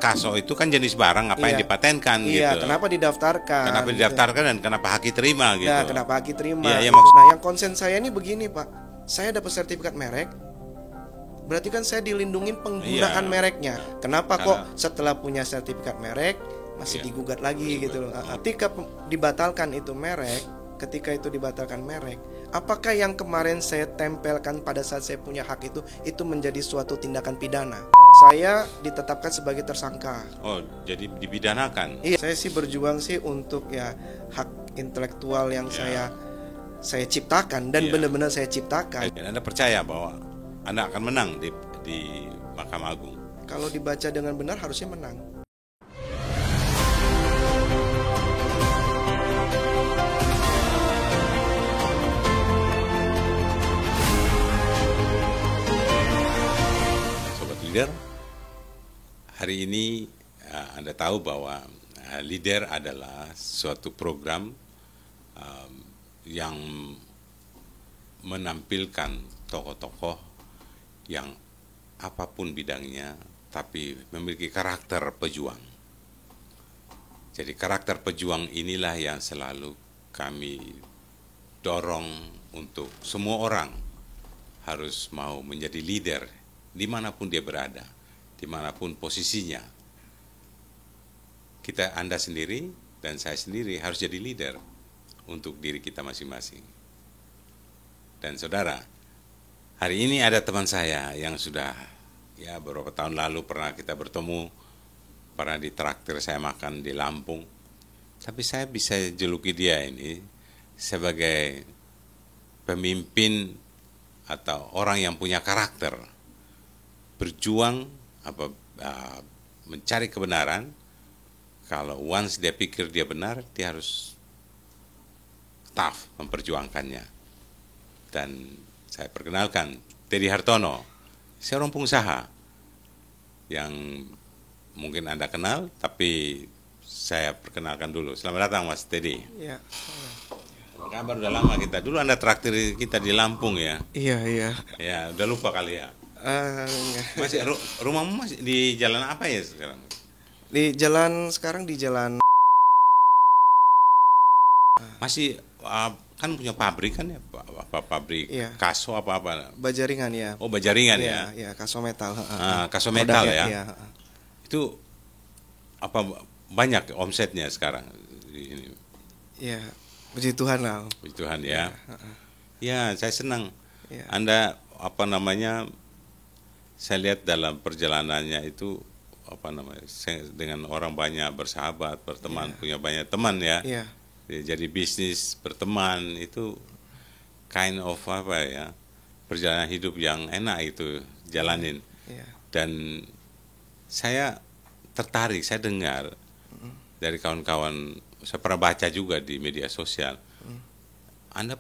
kaso itu kan jenis barang, apa yang dipatenkan Iya, gitu. kenapa didaftarkan? Kenapa didaftarkan dan kenapa Haki terima gitu. Nah, kenapa Haki terima? Iya, Nah, yang konsen saya ini begini, Pak. Saya dapat sertifikat merek, berarti kan saya dilindungin penggunaan mereknya. Kenapa kok setelah punya sertifikat merek masih digugat lagi gitu loh. Ketika dibatalkan itu merek, apakah yang kemarin saya tempelkan pada saat saya punya hak itu menjadi suatu tindakan pidana? Saya ditetapkan sebagai tersangka. Oh, jadi dipidanakan. Iya, saya sih berjuang sih untuk ya hak intelektual yang saya ciptakan dan benar-benar saya ciptakan. Dan Anda percaya bahwa Anda akan menang di Mahkamah Agung? Kalau dibaca dengan benar harusnya menang. Sobat Leader, hari ini Anda tahu bahwa Leader adalah suatu program yang menampilkan tokoh-tokoh yang apapun bidangnya, tapi memiliki karakter pejuang. Jadi karakter pejuang inilah yang selalu kami dorong untuk semua orang harus mau menjadi leader dimanapun dia berada, dimanapun posisinya. Anda sendiri dan saya sendiri harus jadi leader untuk diri kita masing-masing. Dan saudara, hari ini ada teman saya yang sudah beberapa tahun lalu pernah kita bertemu, pernah ditraktir saya makan di Lampung. Tapi saya bisa juluki dia ini sebagai pemimpin atau orang yang punya karakter, berjuang mencari kebenaran. Kalau once dia pikir dia benar, dia harus tough memperjuangkannya. Dan saya perkenalkan Teddy Hartono, seorang pengusaha yang mungkin Anda kenal, tapi saya perkenalkan dulu. Selamat datang Mas Teddy. Iya. Apa kabar? Udah lama kita. Dulu Anda traktir kita di Lampung ya. Iya. Ya, udah lupa kali ya. Masih rumahmu masih di jalan apa ya sekarang? Sekarang di jalan. Masih kan punya pabrik kan ya, pabrik kaso apa? Bajaringan ya. Oh, Bajaringan ya. Iya, kaso metal. Kaso metal ya. Iya. Itu apa banyak omsetnya sekarang ini? Iya, puji Tuhan lah. Puji Tuhan ya. Ya, saya senang. Ya. Anda saya lihat dalam perjalanannya itu dengan orang banyak bersahabat, berteman, punya banyak teman ya. Iya. Jadi bisnis, berteman itu kind of perjalanan hidup yang enak itu jalanin. Iya. Dan saya tertarik, saya dengar dari kawan-kawan, saya pernah baca juga di media sosial. Anda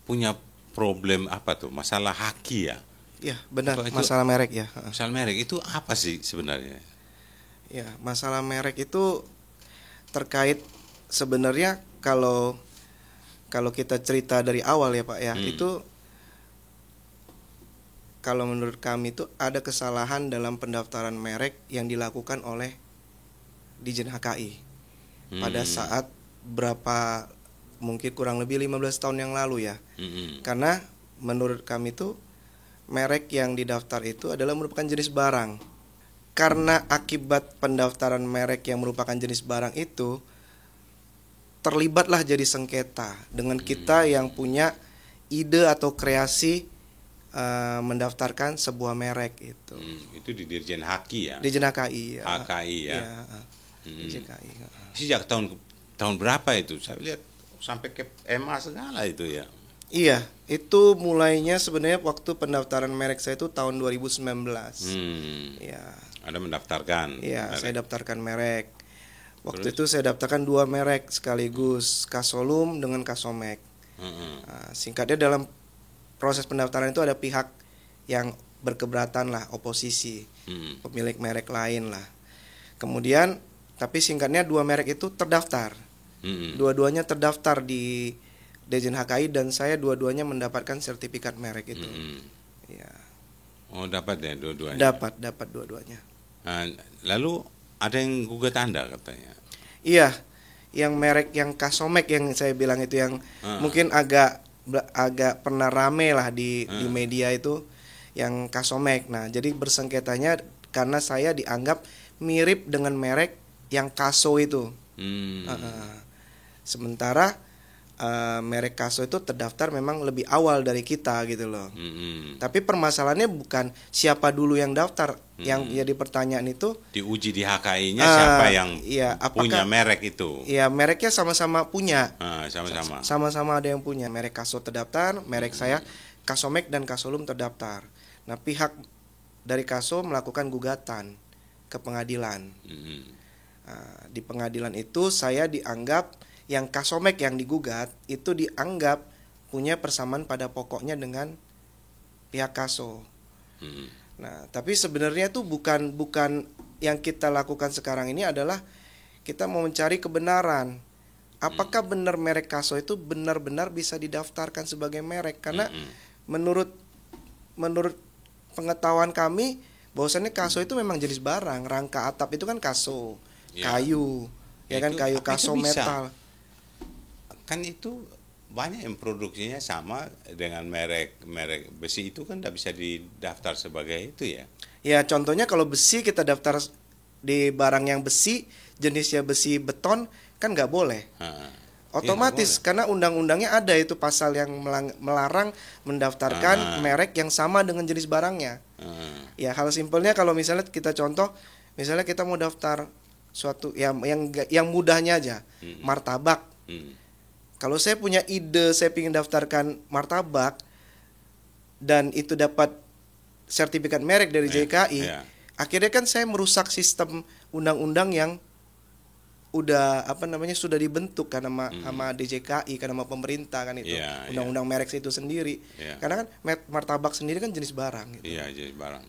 punya problem masalah haki ya? Iya, benar. Masalah merek ya. Masalah merek itu apa sih sebenarnya? Ya, masalah merek itu terkait sebenarnya kalau kita cerita dari awal ya Pak ya, itu kalau menurut kami itu ada kesalahan dalam pendaftaran merek yang dilakukan oleh Dijen HKI pada saat mungkin kurang lebih 15 tahun yang lalu ya. Karena menurut kami itu merek yang didaftar itu adalah merupakan jenis barang. Karena akibat pendaftaran merek yang merupakan jenis barang itu terlibatlah jadi sengketa dengan kita yang punya ide atau kreasi mendaftarkan sebuah merek itu. Itu di Dirjen HKI ya? Dirjen HKI ya. HKI ya. Dirjen HKI. Sejak tahun berapa itu? Saya lihat sampai ke MA segala itu ya. Iya, itu mulainya sebenarnya waktu pendaftaran merek saya itu tahun 2019. Ya. Anda mendaftarkan? Iya, saya daftarkan merek. Waktu itu saya daftarkan 2 merek sekaligus, Kasolum dengan Kasomek. Singkatnya dalam proses pendaftaran itu ada pihak yang berkeberatan lah, oposisi, pemilik merek lain lah. Kemudian, tapi singkatnya 2 merek itu terdaftar. Dua-duanya terdaftar di Dirjen HKI dan saya dua-duanya mendapatkan sertifikat merek itu. Ya. Oh, dapat ya dua-duanya? Dapat dua-duanya. Lalu ada yang gugat Anda katanya. Iya, yang merek yang Kasomek yang saya bilang itu yang mungkin agak pernah rame lah di media itu, yang Kasomek. Nah, jadi bersengketanya karena saya dianggap mirip dengan merek yang Kaso itu. Sementara merek Kaso itu terdaftar memang lebih awal dari kita gitu loh. Tapi permasalahannya bukan siapa dulu yang daftar, yang jadi pertanyaan itu diuji di HKI-nya siapa yang punya merek itu. Iya, mereknya sama-sama punya. Sama-sama. Sama-sama ada yang punya. Merek Kaso terdaftar, merek saya Kasomek dan Kasolum terdaftar. Nah, pihak dari Kaso melakukan gugatan ke pengadilan. Di pengadilan itu saya dianggap yang Kasomek yang digugat itu dianggap punya persamaan pada pokoknya dengan pihak Kaso. Nah, tapi sebenarnya itu bukan yang kita lakukan sekarang ini adalah kita mau mencari kebenaran. Apakah benar merek Kaso itu benar-benar bisa didaftarkan sebagai merek? Karena menurut pengetahuan kami bahwasannya Kaso itu memang jenis barang. Rangka atap itu kan Kaso, kayu, ya kan, kayu Kaso metal. Kan itu banyak yang produksinya sama dengan merek besi itu kan tidak bisa didaftar sebagai itu ya. Ya, contohnya kalau besi kita daftar di barang yang besi, jenisnya besi beton kan nggak boleh. Otomatis karena undang-undangnya ada itu pasal yang melarang mendaftarkan merek yang sama dengan jenis barangnya. Ya, hal simpelnya kalau misalnya kita contoh, misalnya kita mau daftar suatu yang mudahnya aja, martabak. Kalau saya punya ide, saya ingin daftarkan martabak dan itu dapat sertifikat merek dari JKI, akhirnya kan saya merusak sistem undang-undang yang sudah dibentuk kan sama DJKI, kan sama pemerintah kan itu, undang-undang merek itu sendiri. Karena kan martabak sendiri kan jenis barang gitu. Jenis barang.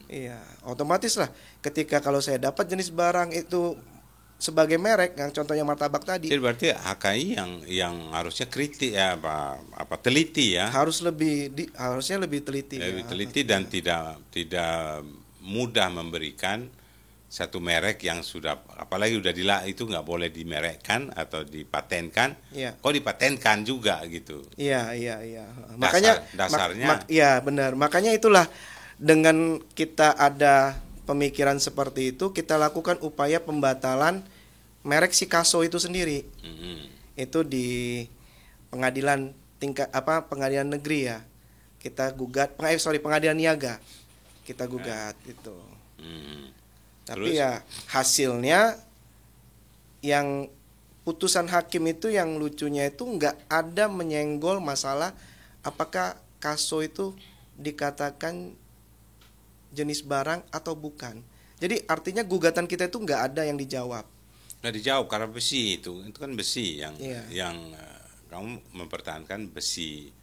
Otomatis lah ketika kalau saya dapat jenis barang itu sebagai merek, yang contohnya martabak tadi. Jadi berarti HKI yang harusnya kritik teliti ya. Harusnya lebih teliti. Lebih teliti dan tidak mudah memberikan satu merek yang sudah, apalagi udah itu nggak boleh dimerekkan atau dipatenkan. Kok dipatenkan juga gitu. Iya. Makanya dasarnya. Benar. Makanya itulah dengan kita ada pemikiran seperti itu, kita lakukan upaya pembatalan merek si Kaso itu sendiri. Itu di pengadilan pengadilan negeri ya. Kita gugat, pengadilan niaga. Kita gugat gitu. Tapi ya hasilnya yang putusan hakim itu yang lucunya itu nggak ada menyenggol masalah apakah Kaso itu dikatakan jenis barang atau bukan. Jadi artinya gugatan kita itu nggak ada yang dijawab. Nggak dijawab karena besi itu kan besi yang kamu mempertahankan besi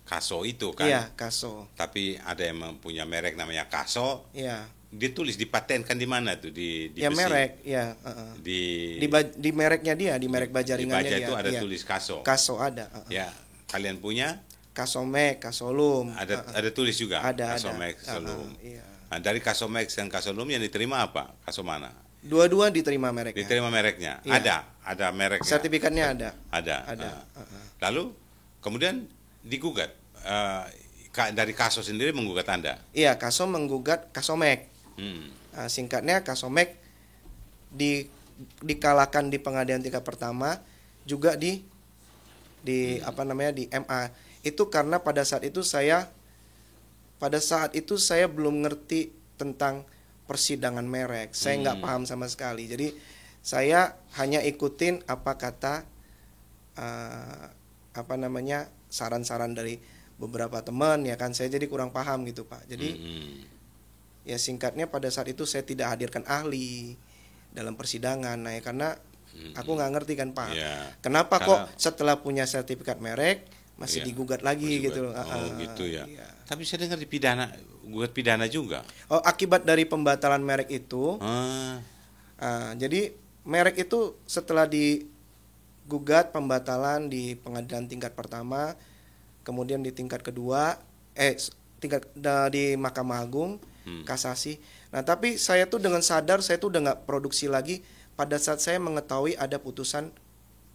Kaso itu kan. Iya, Kaso. Tapi ada yang mempunyai merek namanya Kaso. Iya. Ditulis dipatenkan di mana tuh di ya, besi. Merek, ya. Di mereknya dia, di merek bajaringannya dia. Di baja itu ada tulis Kaso. Kaso ada. Ya, kalian punya? Kasomek, Kasolum. Ada tulis juga. Ada. Kasomek, Kasolum. Iya. Nah, dari Kasomek dan Kasolum yang diterima apa? Kaso mana? Dua-dua diterima mereknya. Diterima mereknya. Iya. Ada mereknya. Sertifikatnya ada. Ada. Lalu kemudian digugat. Dari Kaso sendiri menggugat Anda? Iya, Kaso menggugat Kasomek. Singkatnya Kasomek dikalahkan di pengadilan tingkat pertama, juga di MA. Itu karena pada saat itu saya belum ngerti tentang persidangan merek. Saya nggak paham sama sekali. Jadi saya hanya ikutin apa kata saran-saran dari beberapa teman, ya kan. Saya jadi kurang paham gitu, Pak. Jadi ya singkatnya pada saat itu saya tidak hadirkan ahli dalam persidangan. Nah, ya karena aku nggak ngerti kan, Pak. Kenapa kok setelah punya sertifikat merek masih digugat lagi gitu loh. Gitu ya. Tapi saya dengar gugat pidana juga. Akibat dari pembatalan merek itu. Jadi merek itu setelah digugat pembatalan di pengadilan tingkat pertama, kemudian di tingkat kedua, di Mahkamah Agung, kasasi. Nah, tapi saya tuh dengan sadar saya tuh udah nggak produksi lagi pada saat saya mengetahui ada putusan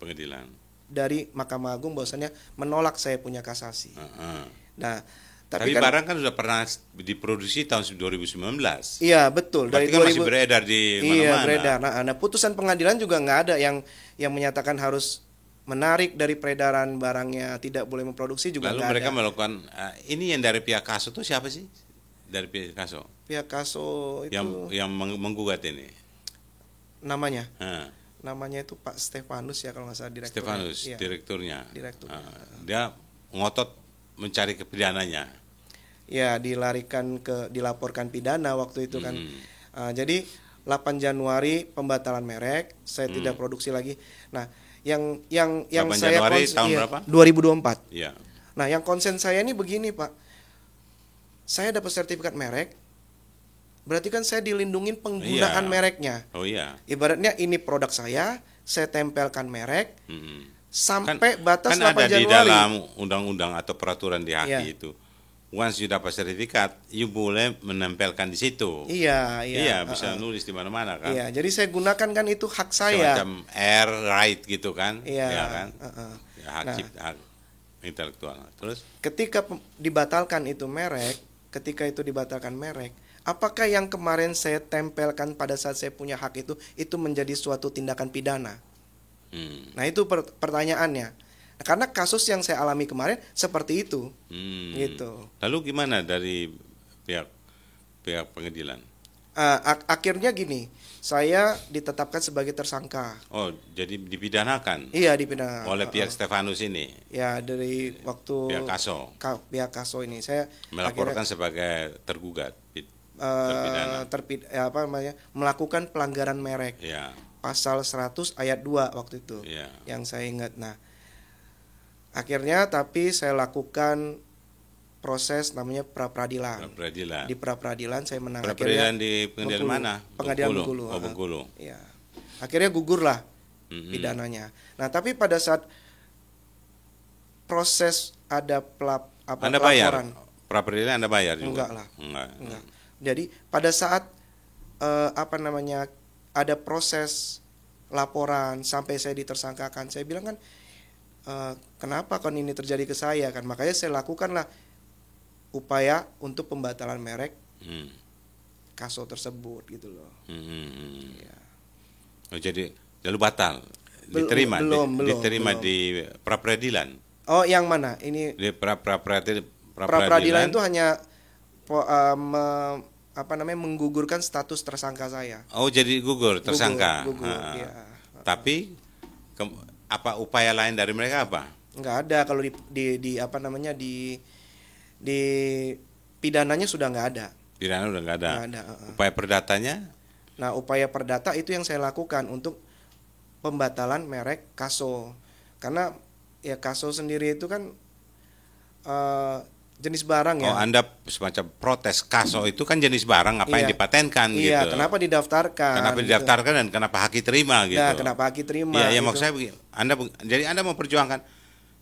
Pengadilan. dari Mahkamah Agung bahwasannya menolak saya punya kasasi. Nah, Tapi kan barang kan sudah pernah diproduksi tahun 2019. iya betul, Berarti dari kan masih 2000 beredar di iya mana-mana. beredar. Nah, putusan pengadilan juga nggak ada yang menyatakan harus menarik dari peredaran barangnya, tidak boleh memproduksi juga Lalu nggak mereka ada. melakukan ini yang dari pihak Kaso itu siapa sih? Dari pihak Kaso Pihak Kaso itu yang menggugat ini. namanya Ah, itu Pak Stefanus ya kalau nggak salah direkturnya. Stefanus, Iya, direkturnya. direkturnya. Dia ngotot mencari kepidananya. Ya, dilaporkan pidana waktu itu kan. Jadi 8 Januari pembatalan merek, saya tidak produksi lagi. Nah, yang 8 saya Januari tahun berapa? 2024. Iya. Nah, yang konsen saya ini begini, Pak. Saya dapat sertifikat merek, berarti kan saya dilindungin penggunaan Iya. mereknya. Oh iya. Ibaratnya ini produk saya tempelkan merek sampai Kan batas 8 ada di Januari. dalam undang-undang atau peraturan di HAKI Iya. itu. Once you dapat sertifikat, you boleh menempelkan di situ. Iya, Iya, bisa nulis di mana-mana kan. Iya, jadi saya gunakan kan itu hak saya. Semacam air right gitu kan. Iya, Ya kan. Ya, hak Nah. cipta, hak intelektual. Terus Ketika dibatalkan itu merek, apakah yang kemarin saya tempelkan pada saat saya punya hak itu menjadi suatu tindakan pidana? Nah, itu pertanyaannya. Nah, karena kasus yang saya alami kemarin seperti itu, gitu. Lalu gimana dari pihak pengadilan? Akhirnya gini, saya ditetapkan sebagai tersangka. Oh, jadi dipidanakan Iya, dipidana oleh pihak Stefanus ini, ya dari waktu pihak Kaso, pihak Kaso ini saya melaporkan sebagai tergugat, terpidana. melakukan pelanggaran merek. Ya, Pasal 100 ayat 2 waktu itu. ya. Yang saya ingat. Nah, akhirnya tapi saya lakukan proses namanya pra-peradilan. Peradilan. Di pra-peradilan saya menang. Peradilan di pengadilan Bengkulu. mana? Pengadilan Bengkulu. Bengkulu. Oh, Bengkulu. Iya. Akhirnya gugurlah pidananya. Nah, tapi pada saat proses ada Anda bayar? pelaporan. Pra-peradilan Anda bayar juga? Enggak lah. Enggak. Jadi pada saat ada proses laporan sampai saya ditersangkakan, saya bilang kan kenapa kan ini terjadi ke saya kan, makanya saya lakukanlah upaya untuk pembatalan merek Kaso tersebut gitu loh. Ya. Oh, jadi lalu batal, diterima, diterima belum. di pra-peradilan. Oh, yang mana? Ini Di pra-peradilan pra-peradilan itu hanya menggugurkan status tersangka saya. Oh, jadi gugur tersangka. Gugur, iya. Tapi apa upaya lain dari mereka apa? Nggak ada kalau di pidananya sudah nggak ada. Pidana udah nggak ada. Nggak ada. Upaya perdatanya? Nah, upaya perdata itu yang saya lakukan untuk pembatalan merek Kaso. Karena ya Kaso sendiri itu kan jenis barang ya. Oh, Anda semacam protes Kaso itu kan jenis barang apa yang dipatenkan gitu. Iya, kenapa didaftarkan? Kenapa didaftarkan dan kenapa Haki terima gitu. Nah, kenapa Haki terima? Iya, gitu. maksud saya begini. Anda memperjuangkan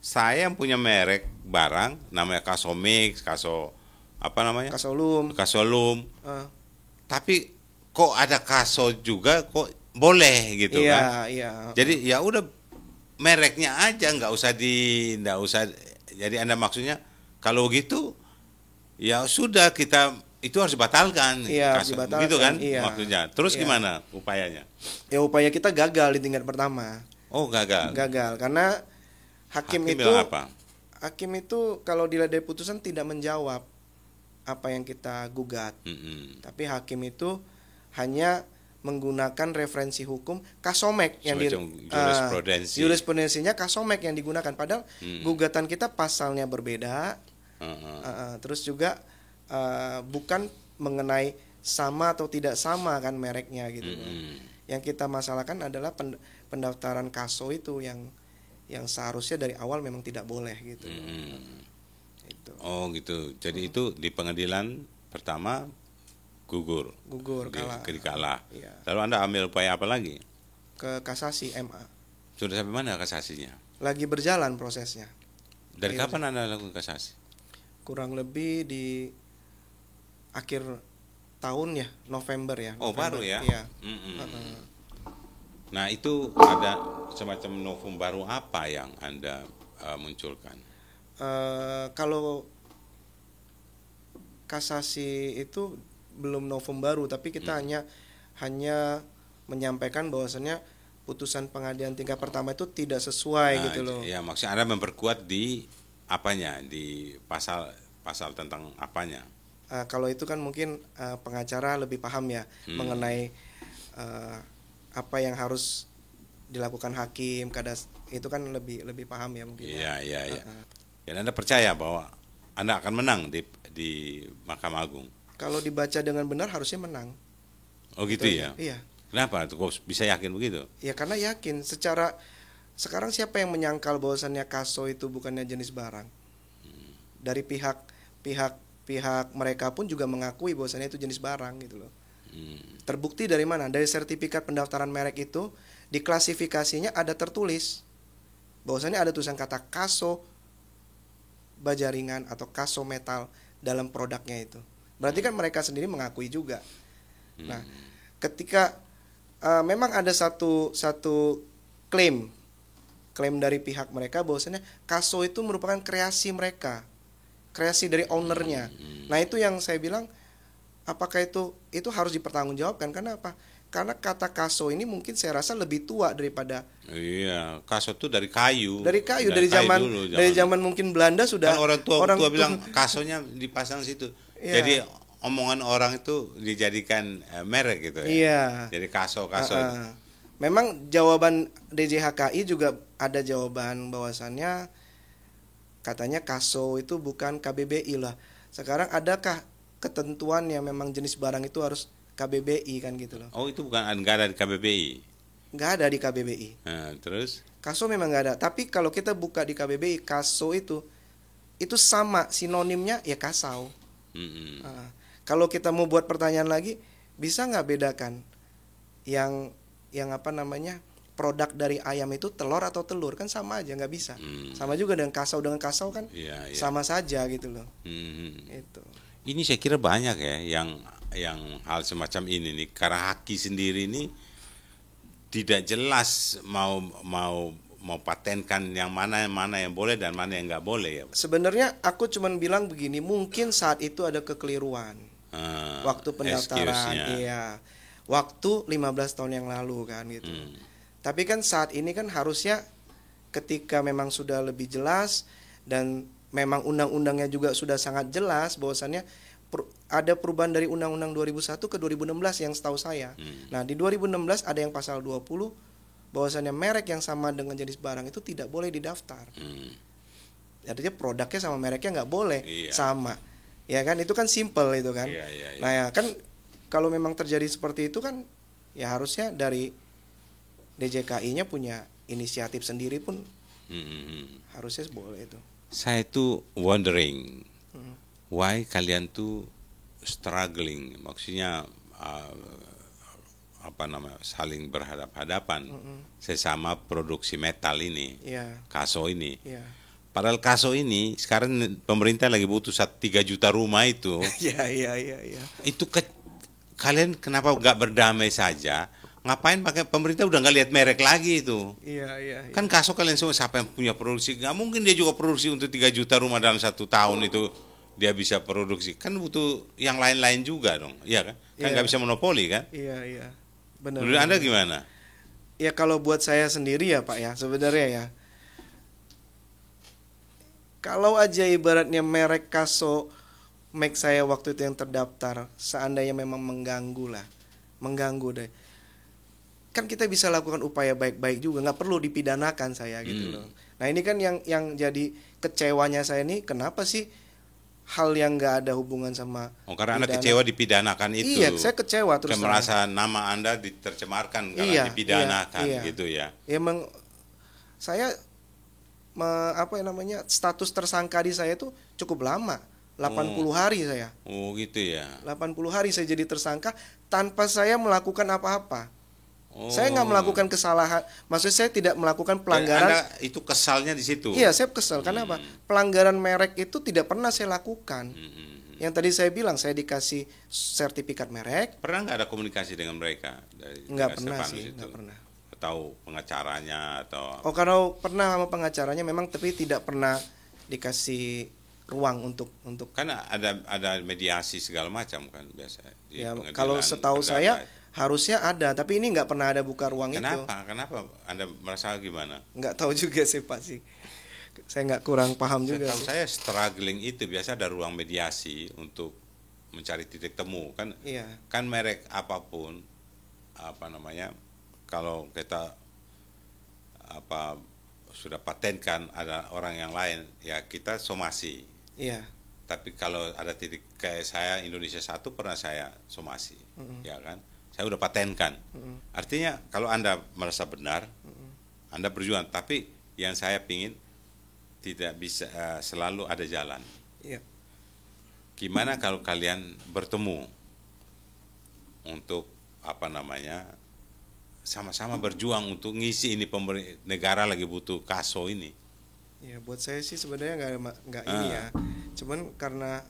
saya yang punya merek barang namanya Kaso Mix, Kaso apa namanya? Kasolum. Kasolum. Tapi kok ada Kaso juga kok boleh gitu kan? Iya. Jadi ya udah mereknya aja nggak usah. Jadi Anda maksudnya kalau gitu ya sudah kita itu harus dibatalkan. Iya, harus dibatalkan. Gitu kan Iya. maksudnya. Terus Iya. gimana upayanya? Ya upaya kita gagal di tingkat pertama. Oh, gagal. Gagal karena hakim itu bilang apa? Hakim itu kalau dilihat dari putusan tidak menjawab apa yang kita gugat. Tapi hakim itu hanya menggunakan referensi hukum Kasomek yang jurisprudensinya Kasomek yang digunakan, padahal gugatan kita pasalnya berbeda. Terus juga bukan mengenai sama atau tidak sama kan mereknya gitu. Yang kita masalahkan adalah pendaftaran Kaso itu yang seharusnya dari awal memang tidak boleh gitu. Itu. Oh gitu. Jadi itu di pengadilan pertama gugur kalah. Iya. Lalu Anda ambil upaya apa lagi? Ke kasasi MA. Sudah sampai mana kasasinya? Lagi berjalan prosesnya. Dari kapan Anda lakukan kasasi? Kurang lebih di akhir tahun ya, November ya. Oh, baru ya? Iya. Nah, itu ada semacam novum baru apa yang Anda munculkan? Kalau kasasi itu belum novum baru, tapi kita hanya menyampaikan bahwasannya putusan pengadilan tingkat pertama itu tidak sesuai gitu loh. Ya, maksudnya Anda memperkuat di apanya, di pasal tentang apanya? Kalau itu kan mungkin pengacara lebih paham ya mengenai apa yang harus dilakukan hakim, itu kan lebih paham ya mungkin. Iya. Dan Anda percaya bahwa Anda akan menang di Mahkamah Agung? Kalau dibaca dengan benar harusnya menang. Oh gitu ya? Iya. Kenapa? Kok bisa yakin begitu? Ya karena yakin. Sekarang siapa yang menyangkal bahwasannya kaso itu bukannya jenis barang? Dari pihak mereka pun juga mengakui bahwasannya itu jenis barang gitu loh. Terbukti dari mana? Dari sertifikat pendaftaran merek itu di klasifikasinya ada tertulis bahwasannya ada tulisan kata kaso baja ringan atau kaso metal dalam produknya itu. Berarti kan mereka sendiri mengakui juga. Nah, ketika memang ada satu klaim dari pihak mereka bahwasanya kaso itu merupakan kreasi mereka, kreasi dari ownernya. Nah, itu yang saya bilang, apakah itu harus dipertanggungjawabkan? Karena apa? Karena kata kaso ini mungkin saya rasa lebih tua daripada. Iya, kaso itu dari kayu. Dari zaman mungkin Belanda sudah. Kan orang tua bilang kasonya dipasang situ. Iya. Jadi omongan orang itu dijadikan merek gitu ya. Iya. Jadi kaso. Memang jawaban DJHKI juga ada jawaban bahwasannya katanya kaso itu bukan KBBI lah. Sekarang adakah ketentuan yang memang jenis barang itu harus KBBI kan gitu loh. Oh, itu nggak ada di KBBI? Nggak ada di KBBI. Nah, terus? Kaso memang nggak ada. Tapi kalau kita buka di KBBI, kaso itu sama, sinonimnya ya kasau. Kalau kita mau buat pertanyaan lagi, bisa nggak bedakan yang apa namanya produk dari ayam itu telur atau telur? Kan sama aja, nggak bisa. Sama juga dengan kasau kan sama saja gitu loh. Itu. Ini saya kira banyak ya yang hal semacam ini nih, karena haki sendiri ini tidak jelas mau patenkan yang mana yang boleh dan mana yang nggak boleh ya. Sebenarnya aku cuman bilang begini, mungkin saat itu ada kekeliruan waktu pendaftaran, iya, waktu 15 tahun yang lalu kan gitu. Tapi kan saat ini kan harusnya ketika memang sudah lebih jelas dan memang undang-undangnya juga sudah sangat jelas bahwasannya ada perubahan dari Undang-Undang 2001 ke 2016 yang setahu saya. Nah, di 2016 ada yang pasal 20 bahwasannya merek yang sama dengan jenis barang itu tidak boleh didaftar. Artinya produknya sama mereknya nggak boleh sama. Ya kan, itu kan simple itu kan. Nah, ya kan kalau memang terjadi seperti itu kan ya harusnya dari DJKI-nya punya inisiatif sendiri pun harusnya boleh itu. Saya tuh wondering why kalian tuh struggling, maksudnya saling berhadap-hadapan sesama produksi metal ini, kaso ini. Padahal kaso ini sekarang pemerintah lagi butuh 3 juta rumah itu. Iya. Itu kalian kenapa nggak berdamai saja? Ngapain pakai pemerintah udah nggak lihat merek lagi itu? Iya. Kan kaso kalian semua siapa yang punya produksi? Nggak mungkin dia juga produksi untuk 3 juta rumah dalam 1 tahun itu dia bisa produksi. Kan butuh yang lain-lain juga dong, iya kan? Kan nggak bisa monopoli kan? Iya. Benar. Menurut Anda gimana? Ya kalau buat saya sendiri ya Pak ya, sebenarnya ya. Kalau aja ibaratnya merek kaso Mac saya waktu itu yang terdaftar, seandainya memang mengganggu deh. Kan kita bisa lakukan upaya baik-baik juga, nggak perlu dipidanakan saya gitu loh. Nah ini kan yang jadi kecewanya saya nih, kenapa sih hal yang nggak ada hubungan sama karena Anda kecewa dipidanakan itu. Iya, saya kecewa terus. Merasa nama Anda ditercemarkan karena dipidanakan gitu ya. Ya saya status tersangka di saya itu cukup lama. 80 hari saya. Oh gitu ya. 80 hari saya jadi tersangka tanpa saya melakukan apa-apa. Saya nggak melakukan kesalahan, maksudnya saya tidak melakukan pelanggaran. Anda itu kesalnya di situ. Iya, saya kesal karena apa? Pelanggaran merek itu tidak pernah saya lakukan. Yang tadi saya bilang, saya dikasih sertifikat merek. Pernah nggak ada komunikasi dengan mereka? Nggak pernah sih, nggak pernah. atau pengacaranya atau Oh, kalau pernah sama pengacaranya memang, tapi tidak pernah dikasih ruang untuk kan ada mediasi segala macam kan biasa di ya, pengadilan kalau setahu perdata. saya harusnya ada, tapi ini nggak pernah ada buka ruang itu. Kenapa Anda merasa gimana? Nggak tahu juga sih Pak sih. Saya nggak kurang paham juga Setahu sih. saya struggling itu biasa ada ruang mediasi untuk mencari titik temu kan. Iya, Kan merek apapun apa namanya kalau kita apa sudah patenkan ada orang yang lain ya kita somasi. iya. Tapi kalau ada titik kayak saya Indonesia 1 pernah saya somasi, ya kan? Saya udah patenkan. Artinya kalau Anda merasa benar, Anda berjuang. Tapi yang saya pingin tidak bisa selalu ada jalan. Iya. Gimana kalau kalian bertemu untuk apa namanya sama-sama berjuang untuk ngisi ini negara lagi butuh kaso ini. Ya, buat saya sih sebenarnya nggak ini ya. Cuman karena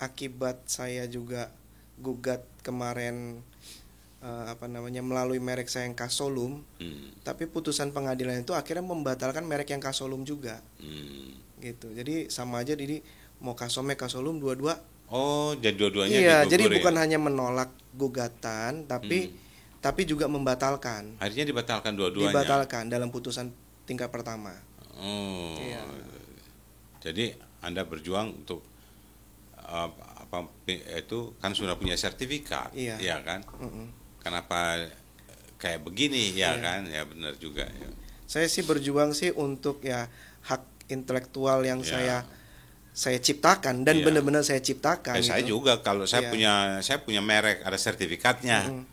akibat saya juga gugat kemarin melalui merek saya yang Kasolum, tapi putusan pengadilan itu akhirnya membatalkan merek yang Kasolum juga. Gitu. Jadi sama aja, jadi mau Kasomek Kasolum dua-dua. Oh, jadi dua-duanya Iya, digugur jadi ya? bukan hanya menolak gugatan, tapi juga membatalkan. Akhirnya dibatalkan dua-duanya. Dibatalkan dalam putusan tingkat pertama. Oh, Iya. jadi Anda berjuang untuk itu kan sudah punya sertifikat, Iya. ya kan? Mm-mm. Kenapa kayak begini, ya Iya. kan? Ya benar juga. Ya. Saya sih berjuang sih untuk ya hak intelektual yang Ya. saya ciptakan dan Iya. benar-benar saya ciptakan. Saya gitu. juga kalau saya Iya. punya merek ada sertifikatnya. Mm-mm.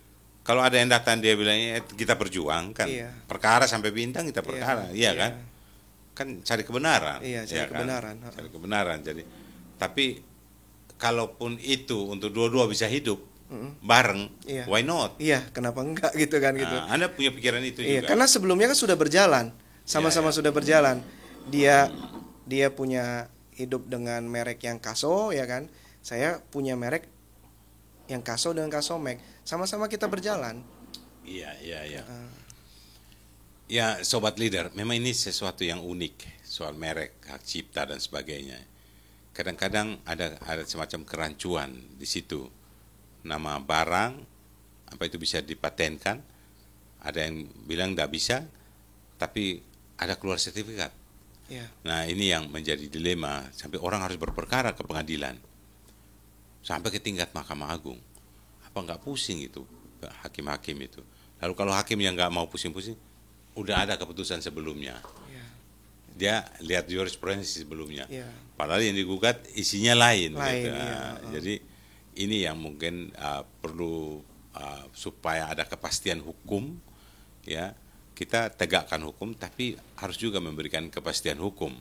Kalau ada yang datang dia bilang kita berjuang kan, Iya. perkara sampai bintang kita perkara, iya kan? Kan cari kebenaran, Iya, cari ya kan? kebenaran. Cari kebenaran. Jadi, tapi kalaupun itu untuk dua-dua bisa hidup bareng, Iya. why not? Iya, kenapa enggak gitu kan gitu. Nah, Anda punya pikiran itu Iya, juga. karena sebelumnya kan sudah berjalan, sama-sama Iya. sudah berjalan. Dia punya hidup dengan merek yang Kaso, ya kan? Saya punya merek yang Kaso dengan Kasomek, sama-sama kita berjalan. Iya. Uh, Ya, sobat leader, memang ini sesuatu yang unik soal merek, hak cipta dan sebagainya. Kadang-kadang ada semacam kerancuan di situ. Nama barang apa itu bisa dipatenkan, ada yang bilang tidak bisa, tapi ada keluar sertifikat. ya, Nah, ini yang menjadi dilema sampai orang harus berperkara ke pengadilan. Sampai ke tingkat Mahkamah Agung. Apa nggak pusing itu hakim-hakim itu? Lalu kalau hakim yang nggak mau pusing-pusing, udah ada keputusan sebelumnya. ya, Dia lihat jurisprudensi sebelumnya. ya. Padahal yang digugat isinya lain. Lain, gitu. iya. Jadi ini yang mungkin perlu supaya ada kepastian hukum, ya kita tegakkan hukum, tapi harus juga memberikan kepastian hukum.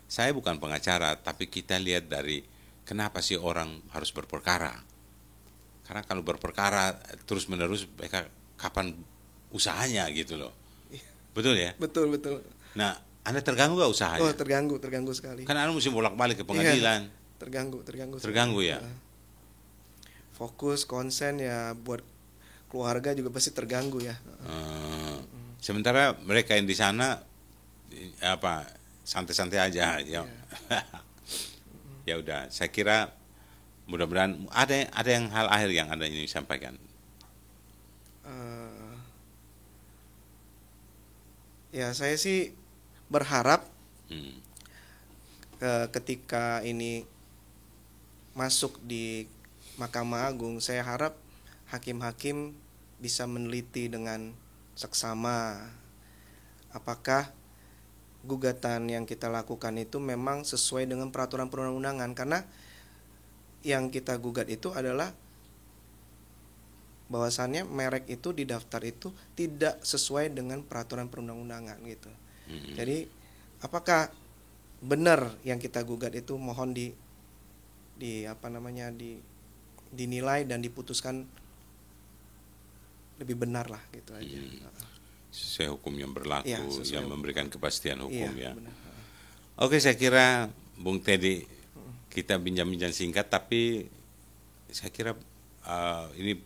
Saya bukan pengacara, tapi kita lihat dari kenapa sih orang harus berperkara. Karena kalau berperkara terus menerus, mereka kapan usahanya gitu loh. Betul ya? Betul, betul. Nah, Anda terganggu gak Oh, usahanya? terganggu sekali. Kan Anda mesti bolak-balik ke pengadilan. Terganggu Terganggu sekali. ya? Fokus, konsen ya, buat keluarga juga pasti terganggu ya. Sementara mereka yang di sana santai-santai aja ya. Ya udah, saya kira mudah-mudahan ada yang hal akhir yang Anda ingin sampaikan. Ya, saya sih berharap Hmm. ketika ini masuk di Mahkamah Agung, saya harap hakim-hakim bisa meneliti dengan seksama apakah gugatan yang kita lakukan itu memang sesuai dengan peraturan perundang-undangan, karena yang kita gugat itu adalah bahwasannya merek itu di daftar itu tidak sesuai dengan peraturan perundang-undangan gitu. Jadi apakah benar yang kita gugat itu, mohon dinilai dan diputuskan lebih benar lah gitu aja. Sesuai hukum yang berlaku, Ya, sesuai yang hukum. memberikan kepastian hukum ya. Benar. Oke, saya kira Bung Teddy kita bincang-bincang singkat, tapi saya kira ini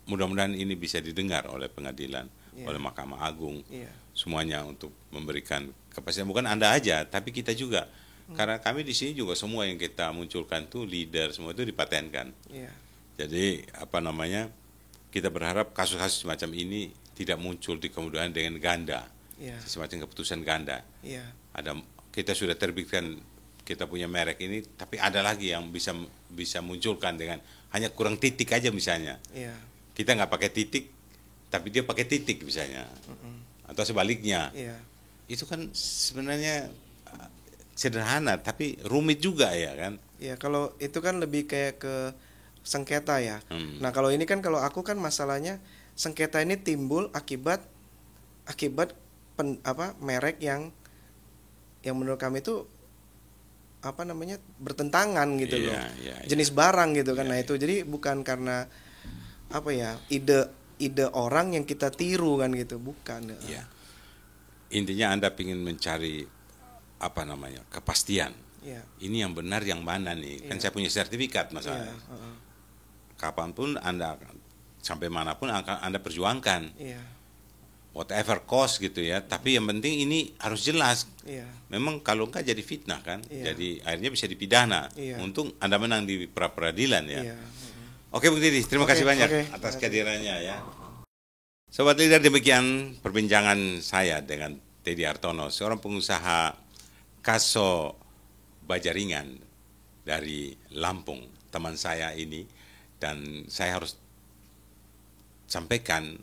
mudah-mudahan ini bisa didengar oleh pengadilan. oleh Mahkamah Agung, Iya. semuanya untuk memberikan kepastian. Bukan Anda aja, tapi kita juga. Karena kami di sini juga semua yang kita munculkan tuh leader semua itu dipatenkan. Iya. Jadi kita berharap kasus-kasus semacam ini tidak muncul di kemudian dengan ganda, Iya. semacam keputusan ganda. Iya. Kita sudah terbitkan, kita punya merek ini, tapi ada lagi yang bisa munculkan dengan hanya kurang titik aja misalnya. Iya. Kita nggak pakai titik, tapi dia pakai titik misalnya, atau sebaliknya. Iya. Itu kan sebenarnya sederhana, tapi rumit juga ya kan. Ya, kalau itu kan lebih kayak ke sengketa ya. Nah, kalau ini kan, kalau aku kan masalahnya sengketa ini timbul akibat merek yang menurut kami itu bertentangan gitu loh. Jenis barang gitu kan. Nah, itu jadi bukan karena ide orang yang kita tiru kan gitu, bukan. Iya. Intinya Anda ingin mencari kepastian. Iya. Ini yang benar yang mana nih? Kan saya punya sertifikat masalahnya. Iya. Kapanpun Anda, sampai manapun Anda perjuangkan. Iya. Whatever cost gitu ya. Tapi yang penting ini harus jelas. Iya. Memang kalau enggak jadi fitnah kan. Iya. Jadi akhirnya bisa dipidana. Iya. Untung Anda menang di pra-peradilan ya. Iya. Oke Bung Didi, terima kasih banyak atas kehadirannya ya. Sobat Leader, demikian perbincangan saya dengan Teddy Hartono, seorang pengusaha kaso baja ringan dari Lampung, teman saya ini. Dan saya harus sampaikan,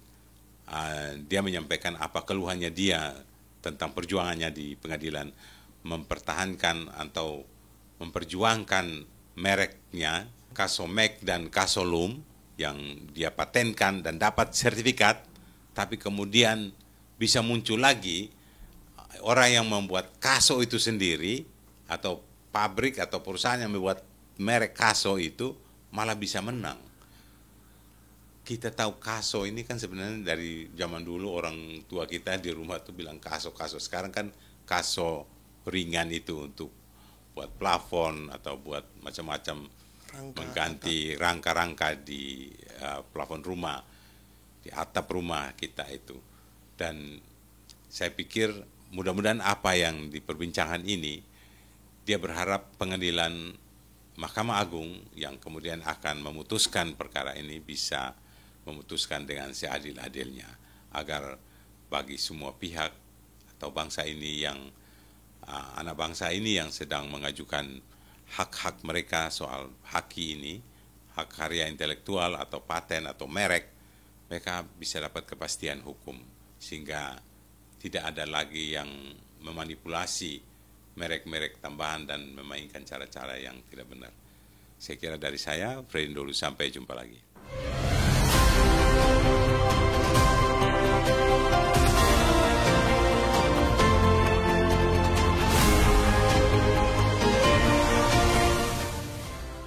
dia menyampaikan apa keluhannya dia tentang perjuangannya di pengadilan, mempertahankan atau memperjuangkan mereknya Kasomek dan Kasolum yang dia patenkan dan dapat sertifikat, tapi kemudian bisa muncul lagi orang yang membuat kaso itu sendiri, atau pabrik atau perusahaan yang membuat merek kaso itu malah bisa menang. Kita tahu kaso ini kan sebenarnya dari zaman dulu orang tua kita di rumah tuh bilang kaso. Sekarang kan kaso ringan itu untuk buat plafon atau buat macam-macam, mengganti rangka-rangka di plafon rumah, di atap rumah kita itu. Dan saya pikir mudah-mudahan apa yang diperbincangkan ini, dia berharap pengadilan Mahkamah Agung yang kemudian akan memutuskan perkara ini bisa memutuskan dengan seadil-adilnya, agar bagi semua pihak atau bangsa ini yang anak bangsa ini yang sedang mengajukan hak-hak mereka soal haki ini, hak karya intelektual atau paten atau merek, mereka bisa dapat kepastian hukum sehingga tidak ada lagi yang memanipulasi merek-merek tambahan dan memainkan cara-cara yang tidak benar. Saya kira dari saya, Freddy dulu, sampai jumpa lagi.